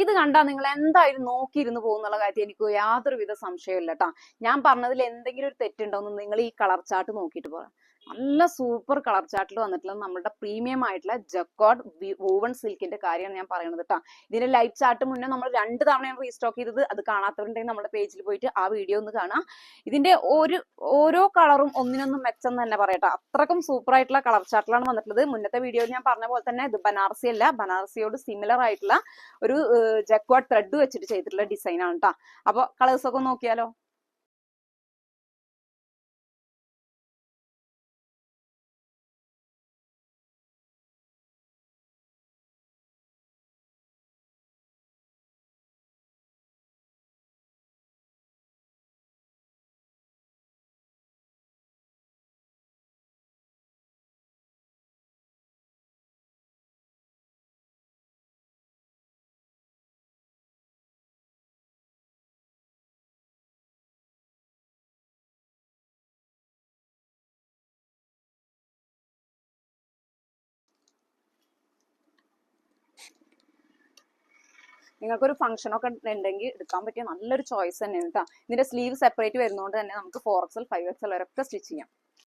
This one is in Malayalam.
ഇത് കണ്ടാൽ നിങ്ങൾ എന്തായാലും നോക്കിയിരുന്ന് പോകുന്നുള്ള കാര്യത്തിൽ എനിക്ക് യാതൊരുവിധ സംശയമില്ല കേട്ടോ. ഞാൻ പറഞ്ഞതിൽ എന്തെങ്കിലും ഒരു തെറ്റുണ്ടോന്ന് നിങ്ങൾ ഈ കളർ ചാർട്ട് നോക്കിയിട്ട് പറയാം. നല്ല സൂപ്പർ കളർ ചാർട്ടിൽ വന്നിട്ടുള്ളത് നമ്മുടെ പ്രീമിയം ആയിട്ടുള്ള ജക്കോർഡ് വൂവൺ സിൽക്കിന്റെ കാര്യമാണ് ഞാൻ പറയുന്നത് കേട്ടോ. ഇതിന്റെ ലൈവ് ചാർട്ട് മുന്നേ നമ്മൾ 2 തവണയാണ് റീസ്റ്റോക്ക് ചെയ്തത്. അത് കാണാത്തവരുണ്ടെങ്കിൽ നമ്മുടെ പേജിൽ പോയിട്ട് ആ വീഡിയോ ഒന്ന് കാണാം. ഇതിന്റെ ഓരോ കളറും ഒന്നിനൊന്നും മെച്ചം തന്നെ പറയട്ടോ. അത്രക്കും സൂപ്പർ ആയിട്ടുള്ള കളർ ചാർട്ടിലാണ് വന്നിട്ടുള്ളത്. മുന്നത്തെ വീഡിയോയിൽ ഞാൻ പറഞ്ഞ പോലെ തന്നെ ഇത് ബനാറസി അല്ല, ബനാറസിയോട് സിമിലർ ആയിട്ടുള്ള ഒരു ജക്വാർഡ് ത്രെഡ് വെച്ചിട്ട് ചെയ്തിട്ടുള്ള ഡിസൈൻ ആണ് കേട്ടോ. അപ്പൊ കളേഴ്സ് ഒക്കെ നോക്കിയാലോ. നിങ്ങൾക്കൊരു ഫംഗ്ഷൻ ഒക്കെ ഉണ്ടെങ്കിൽ എടുക്കാൻ പറ്റിയ നല്ലൊരു ചോയ്സ് തന്നെയാണ് കേട്ടോ. ഇതിന്റെ സ്ലീവ് സെപ്പറേറ്റ് വരുന്നതുകൊണ്ട് തന്നെ നമുക്ക് 4XL 5XL വരെ ഒക്കെ സ്റ്റിച്ച് ചെയ്യാം.